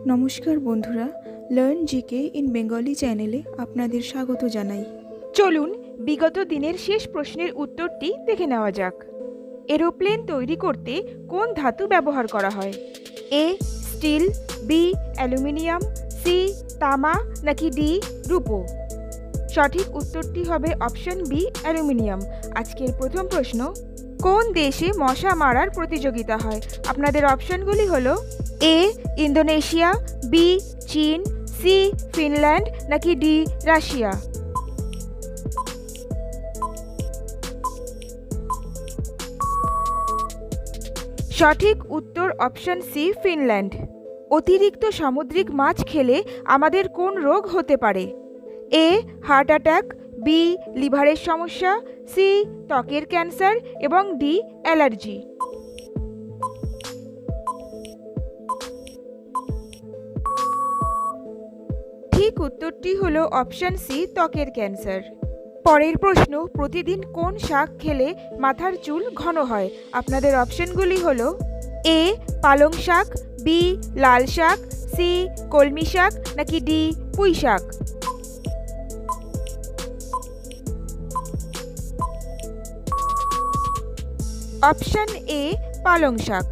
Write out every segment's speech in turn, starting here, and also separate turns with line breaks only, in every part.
নমস্কার বন্ধুরা, learn GK in Bengali চ্যানেলে আপনাদের স্বাগত জানাই।
চলুন বিগত দিনের শেষ প্রশ্নের উত্তরটি দেখে নেওয়া যাক। এরোপ্লেন তৈরি করতে কোন ধাতু ব্যবহার করা হয়? এ স্টিল, বি অ্যালুমিনিয়াম, সি তামা নাকি ডি রূপো? সঠিক উত্তরটি হবে অপশন বি অ্যালুমিনিয়াম। আজকের প্রথম প্রশ্ন, কোন দেশে মশা মারার প্রতিযোগিতা হয়? আপনাদের অপশনগুলি হলো এ ইন্দোনেশিয়া, বি চীন, সি ফিনল্যান্ড নাকি ডি রাশিয়া? সঠিক উত্তর অপশন সি ফিনল্যান্ড। অতিরিক্ত সামুদ্রিক মাছ খেলে আমাদের কোন রোগ হতে পারে? এ হার্ট অ্যাটাক, বি লিভারের সমস্যা, সি ত্বকের ক্যান্সার এবং ডি অ্যালার্জি? ঠিক উত্তরটি হলো অপশন সি ত্বকের ক্যান্সার। পরের প্রশ্ন, প্রতিদিন কোন শাক খেলে মাথার চুল ঘন হয়? আপনাদের অপশনগুলি হলো এ পালং শাক, বি লাল শাক, সি কলমি শাক নাকি ডি পুঁই শাক? অপশন এ পালং শাক।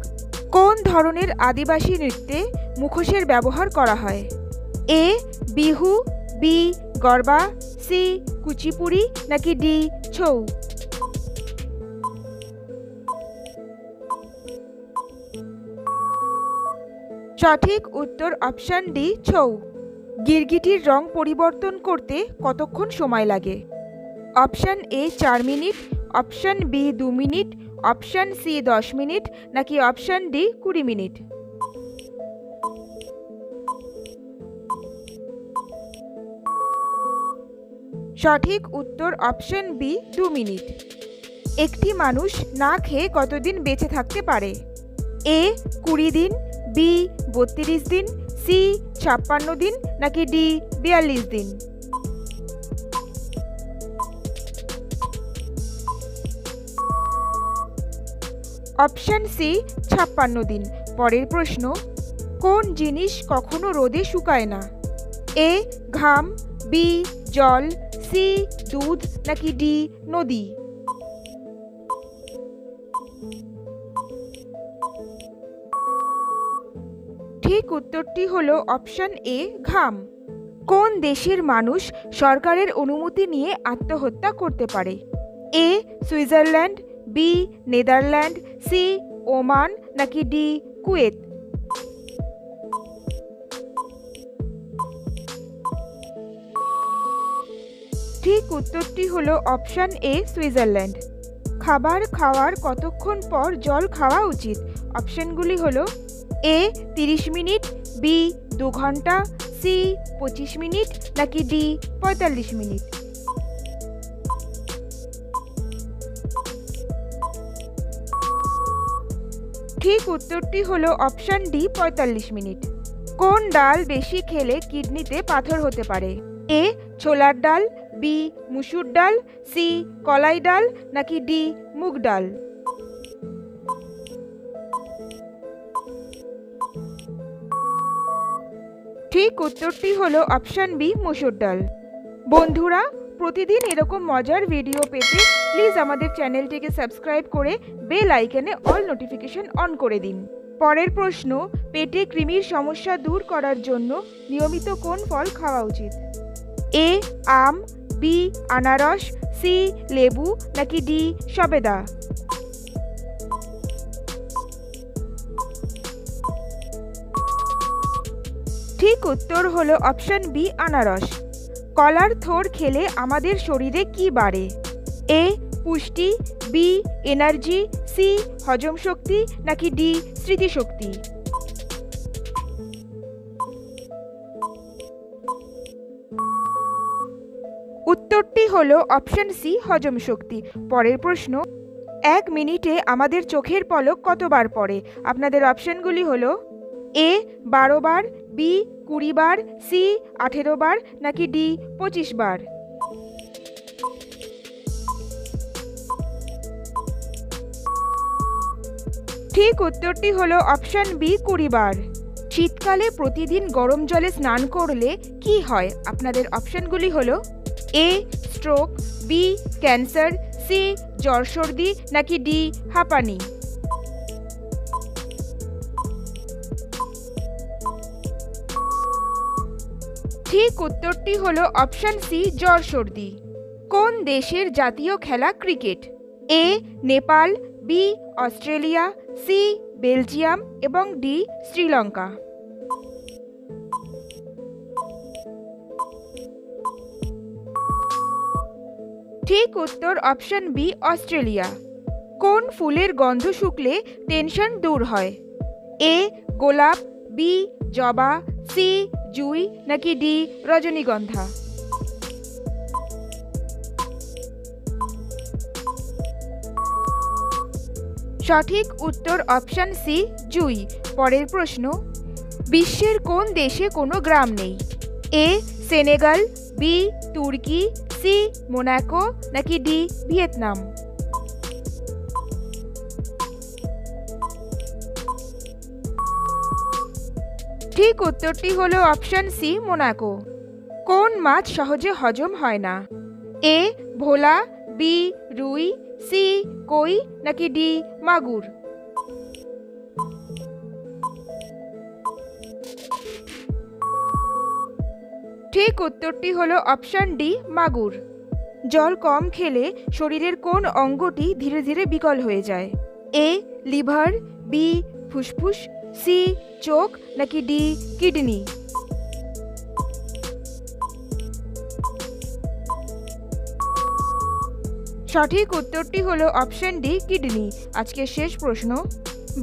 কোন ধরনের আদিবাসী নৃত্যে মুখোশের ব্যবহার করা হয়? A Bihu, B Garba, C Kuchipudi নাকি ডি ছৌ? সঠিক উত্তর অপশন ডি ছৌ। গিরগিটির রং পরিবর্তন করতে কতক্ষণ সময় লাগে? Option A 4 minute, option B 2 minute, option C 10 minute নাকি অপশন ডি 20 মিনিট? সঠিক উত্তর অপশন বি 2 মিনিট। একটি মানুষ না খেয়ে কতদিন বেঁচে থাকতে পারে? এ 20 দিন, বি 32 দিন, সি 56 দিন নাকি ডি 42 দিন? অপশন সি 56 দিন। পরের প্রশ্ন, কোন জিনিস কখনো রোদে শুকায় না? এ ঘাম, বি জল, সি দুধ নাকি ডি নদী? ঠিক উত্তরটি হলো অপশন এ ঘাম। কোন দেশের মানুষ সরকারের অনুমতি নিয়ে আত্মহত্যা করতে পারে? A Switzerland, B Netherland, C Oman নাকি ডি কুয়েত? ঠিক উত্তরটি হলো অপশন এ সুইজারল্যান্ড। খাবার খাওয়ার কতক্ষণ পর জল খাওয়া উচিত? অপশনগুলি হলো এ 30 মিনিট, বি 2 ঘন্টা, সি 25 মিনিট নাকি ডি 45 মিনিট? ঠিক উত্তরটি হলো অপশন ডি 45 মিনিট। কোন ডাল বেশি খেলে কিডনিতে পাথর হতে পারে? এ ছোলার ডাল, বি মুসুর ডাল, সি কলাই ডাল নাকি ডি মুগ ডাল? ঠিক উত্তরটি হলো অপশন বি মুসুর ডাল। বন্ধুরা, প্রতিদিন এরকম মজার ভিডিও পেতে প্লিজ আমাদের চ্যানেলটিকে সাবস্ক্রাইব করে বেল আইকনে অল নোটিফিকেশন অন করে দিন। পরের প্রশ্ন, পেটে কৃমির সমস্যা দূর করার জন্য নিয়মিত কোন ফল খাওয়া উচিত? এ আম, বি আনারস, সি লেবু নাকি ডি সবেদা? ঠিক উত্তর হলো অপশন বি আনারস। কলার থোড় খেলে আমাদের শরীরে কি বাড়ে? এ পুষ্টি, বি এনার্জি, সি হজম শক্তি নাকি ডি স্মৃতিশক্তি? উত্তরটি হলো অপশন সি হজম শক্তি। পরের প্রশ্ন, 1 মিনিটে আমাদের চোখের পলক কতবার পড়ে? আপনাদের অপশনগুলি হলো এ 12 বার, বি 20 বার, সি 18 বার নাকি ডি 25 বার? ঠিক উত্তরটি হলো অপশন বি 20 বার। শীতকালে প্রতিদিন গরম জলে স্নান করলে কি হয়? আপনাদের অপশনগুলি হলো এ স্ট্রোক, বি ক্যান্সার, সি জ্বর সর্দি, নাকি ডি হাঁপানি। ঠিক উত্তরটি হলো অপশন সি জ্বর সর্দি। কোন দেশের জাতীয় খেলা cricket? A Nepal, B Australia, C Belgium এবং ডি শ্রীলঙ্কা। ঠিক উত্তর অপশন বি অস্ট্রেলিয়া। কোন ফুলের গন্ধ শুকলে টেনশন দূর হয়? এ গোলাপ, বি জবা, সি জুঁই, নাকি ডি রজনীগন্ধা। সঠিক উত্তর অপশন সি জুঁই। পরের প্রশ্ন, বিশ্বের কোন দেশে কোনো গ্রাম নেই? এ সেনেগাল, বি তুর্কি, সি মোনাকো, নাকি ডি ভিয়েতনাম। ঠিক উত্তরটি হলো অপশন সি মোনাকো। কোন মাছ সহজে হজম হয় না? এ ভোলা, বি রুই, সি কই, নাকি ডি মাগুর। ঠিক উত্তরটি হলো অপশন ডি মাগুর। জল কম খেলে শরীরের কোন অঙ্গটি ধীরে ধীরে বিকল হয়ে যায়? এ লিভার, বি ফুসফুস, সি চোখ, নাকি ডি কিডনি। সঠিক উত্তরটি হলো অপশন ডি কিডনি। আজকের শেষ প্রশ্ন,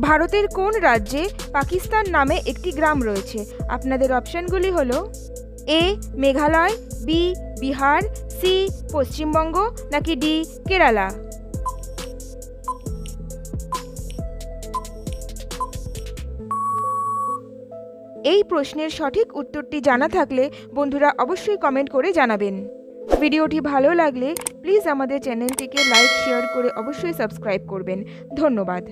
ভারতের কোন রাজ্যে পাকিস্তান নামে একটি গ্রাম রয়েছে? আপনাদের অপশনগুলি হলো এ মেঘালয়, বি বিহার, সি পশ্চিমবঙ্গ, নাকি ডি কেরালা। এই প্রশ্নের সঠিক উত্তরটি জানা থাকলে বন্ধুরা অবশ্যই কমেন্ট করে জানাবেন। ভিডিওটি ভালো লাগলে প্লিজ আমাদের চ্যানেলটিকে লাইক শেয়ার করে অবশ্যই সাবস্ক্রাইব করবেন। ধন্যবাদ।